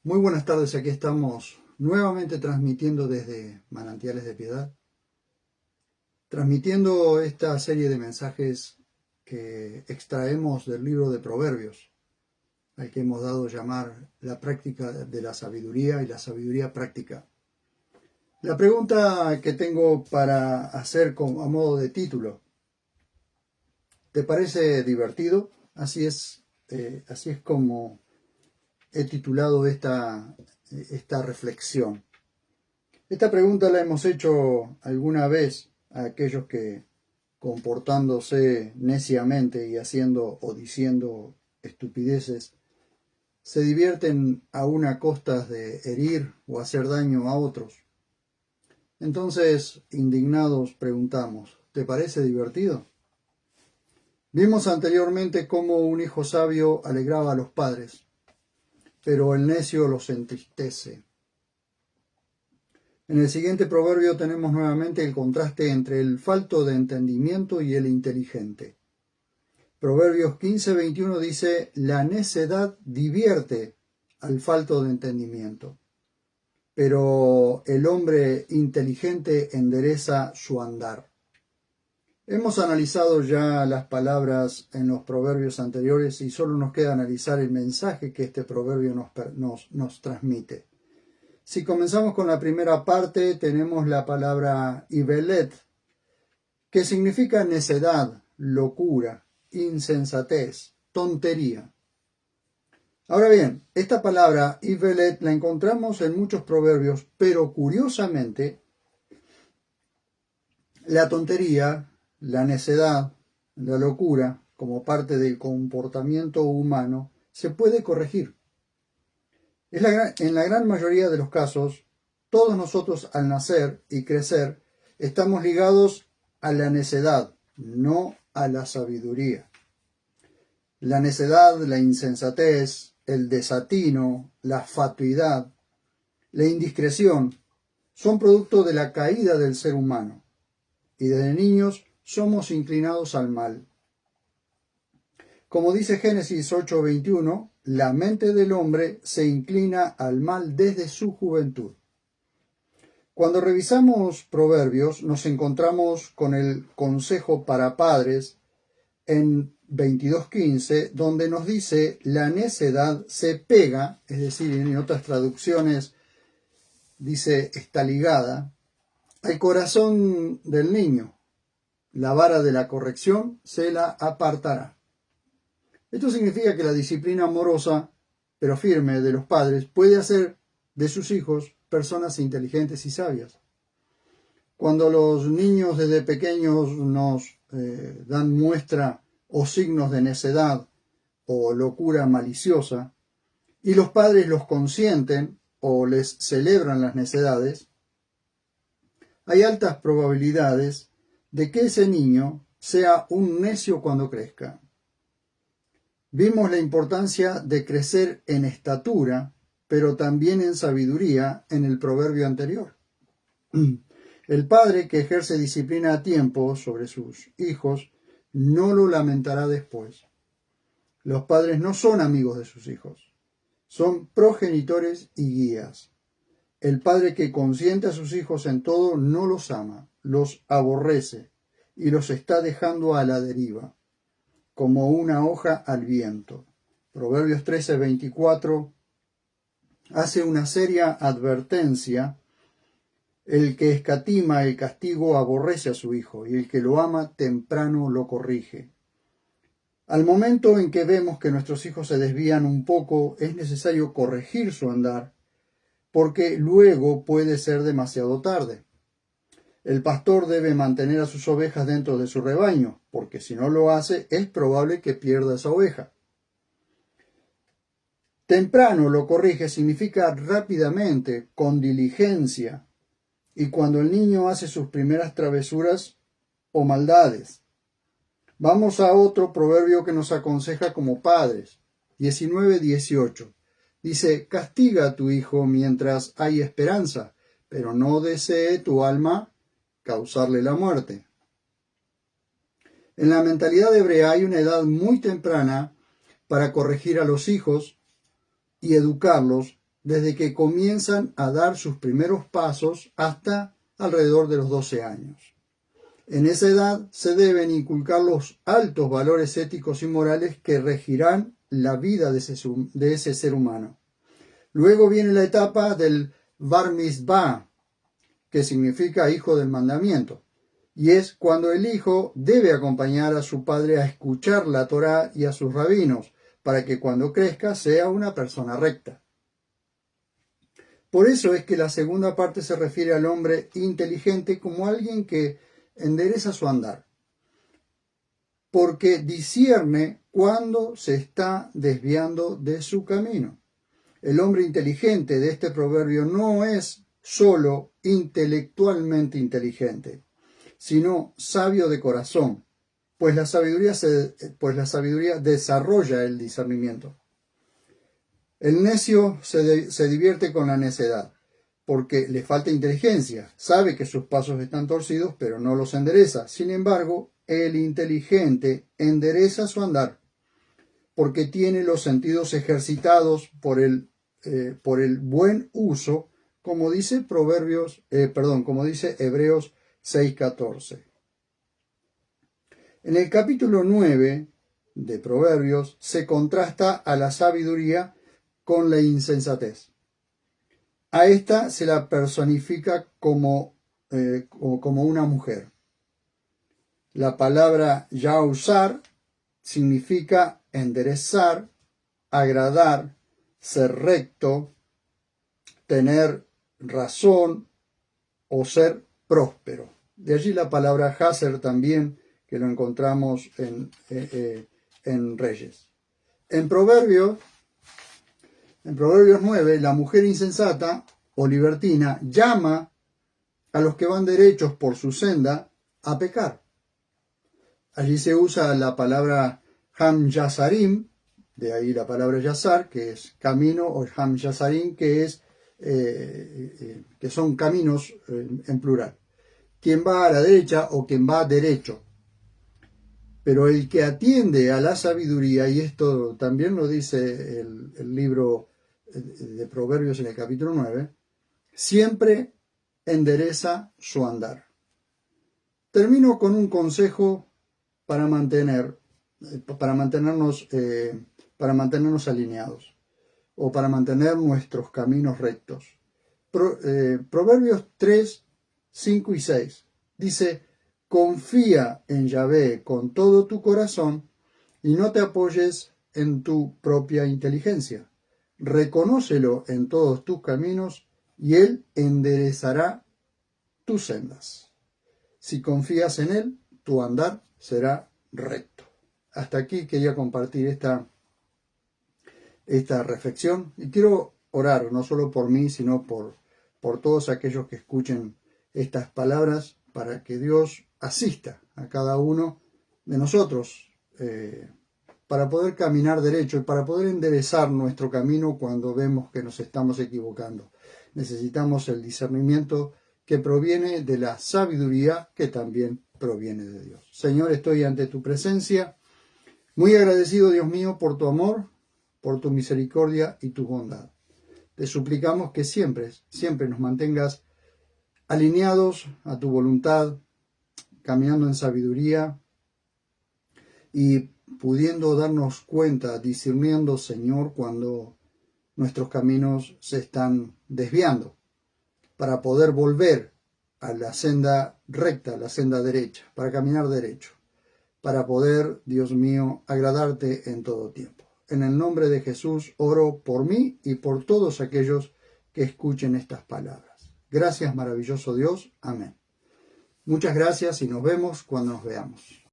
Muy buenas tardes, aquí estamos nuevamente transmitiendo desde Manantiales de Piedad, transmitiendo esta serie de mensajes que extraemos del libro de Proverbios, al que hemos dado llamar la práctica de la sabiduría y la sabiduría práctica. La pregunta que tengo para hacer a modo de título, ¿te parece divertido? Así es como he titulado esta reflexión. Esta pregunta la hemos hecho alguna vez a aquellos que, comportándose neciamente y haciendo o diciendo estupideces, se divierten aún a costas de herir o hacer daño a otros. Entonces, indignados, preguntamos, ¿te parece divertido? Vimos anteriormente cómo un hijo sabio alegraba a los padres, pero el necio los entristece. En el siguiente proverbio tenemos nuevamente el contraste entre el falto de entendimiento y el inteligente. Proverbios 15:21 dice, la necedad divierte al falto de entendimiento, pero el hombre inteligente endereza su andar. Hemos analizado ya las palabras en los proverbios anteriores y solo nos queda analizar el mensaje que este proverbio nos transmite. Si comenzamos con la primera parte, tenemos la palabra ibelet, que significa necedad, locura, insensatez, tontería. Ahora bien, esta palabra ibelet la encontramos en muchos proverbios, pero curiosamente, la tontería, la necedad, la locura, como parte del comportamiento humano, se puede corregir. En la gran mayoría de los casos, todos nosotros al nacer y crecer estamos ligados a la necedad, no a la sabiduría. La necedad, la insensatez, el desatino, la fatuidad, la indiscreción son producto de la caída del ser humano y desde niños somos inclinados al mal. Como dice Génesis 8:21, la mente del hombre se inclina al mal desde su juventud. Cuando revisamos Proverbios, nos encontramos con el consejo para padres en 22:15, donde nos dice, la necedad se pega, es decir, en otras traducciones dice, está ligada, al corazón del niño. La vara de la corrección se la apartará. Esto significa que la disciplina amorosa, pero firme, de los padres puede hacer de sus hijos personas inteligentes y sabias. Cuando los niños desde pequeños nos dan muestra o signos de necedad o locura maliciosa, y los padres los consienten o les celebran las necedades, hay altas probabilidades de que ese niño sea un necio cuando crezca. Vimos la importancia de crecer en estatura, pero también en sabiduría en el proverbio anterior. El padre que ejerce disciplina a tiempo sobre sus hijos no lo lamentará después. Los padres no son amigos de sus hijos, son progenitores y guías. El padre que consiente a sus hijos en todo no los ama, los aborrece y los está dejando a la deriva, como una hoja al viento. Proverbios 13:24 hace una seria advertencia. El que escatima el castigo aborrece a su hijo, y el que lo ama temprano lo corrige. Al momento en que vemos que nuestros hijos se desvían un poco, es necesario corregir su andar, porque luego puede ser demasiado tarde. El pastor debe mantener a sus ovejas dentro de su rebaño, porque si no lo hace, es probable que pierda esa oveja. Temprano lo corrige significa rápidamente, con diligencia, y cuando el niño hace sus primeras travesuras o maldades. Vamos a otro proverbio que nos aconseja como padres, 19:18. Dice, castiga a tu hijo mientras hay esperanza, pero no desee tu alma causarle la muerte. En la mentalidad hebrea hay una edad muy temprana para corregir a los hijos y educarlos desde que comienzan a dar sus primeros pasos hasta alrededor de los 12 años. En esa edad se deben inculcar los altos valores éticos y morales que regirán la vida de ese ser humano. Luego viene la etapa del Bar Mitzvah, que significa hijo del mandamiento, y es cuando el hijo debe acompañar a su padre a escuchar la Torá y a sus rabinos, para que cuando crezca sea una persona recta. Por eso es que la segunda parte se refiere al hombre inteligente como alguien que endereza su andar, porque discierne cuando se está desviando de su camino. El hombre inteligente de este proverbio no es solo intelectualmente inteligente, sino sabio de corazón, pues la sabiduría desarrolla el discernimiento. El necio se divierte con la necedad, porque le falta inteligencia, sabe que sus pasos están torcidos, pero no los endereza. Sin embargo, el inteligente endereza su andar, porque tiene los sentidos ejercitados por el buen uso, como dice Hebreos 6:14. En el capítulo 9 de Proverbios se contrasta a la sabiduría con la insensatez. A esta se la personifica como una mujer. La palabra yausar significa enderezar, agradar, ser recto, tener razón o ser próspero. De allí la palabra haser también, que lo encontramos en Reyes. En Proverbios 9, la mujer insensata o libertina llama a los que van derechos por su senda a pecar. Allí se usa la palabra ham yasarim, de ahí la palabra yazar, que es camino, o ham yasarim, que son caminos en plural. Quien va a la derecha o quien va derecho. Pero el que atiende a la sabiduría, y esto también lo dice el libro de Proverbios en el capítulo 9, siempre endereza su andar. Termino con un consejo para mantenernos alineados, o para mantener nuestros caminos rectos. Proverbios 3, 5 y 6 dice: confía en Yahvé con todo tu corazón y no te apoyes en tu propia inteligencia. Reconócelo en todos tus caminos y Él enderezará tus sendas. Si confías en Él, tu andar será recto. Hasta aquí quería compartir esta reflexión y quiero orar no solo por mí, sino por todos aquellos que escuchen estas palabras, para que Dios asista a cada uno de nosotros para poder caminar derecho y para poder enderezar nuestro camino cuando vemos que nos estamos equivocando. Necesitamos el discernimiento que proviene de la sabiduría que también proviene de Dios. Señor, estoy ante tu presencia, muy agradecido, Dios mío, por tu amor, por tu misericordia y tu bondad. Te suplicamos que siempre nos mantengas alineados a tu voluntad, caminando en sabiduría y pudiendo darnos cuenta, discerniendo, Señor, cuando nuestros caminos se están desviando, para poder volver a la senda recta, a la senda derecha, para caminar derecho, para poder, Dios mío, agradarte en todo tiempo. En el nombre de Jesús oro por mí y por todos aquellos que escuchen estas palabras. Gracias, maravilloso Dios. Amén. Muchas gracias y nos vemos cuando nos veamos.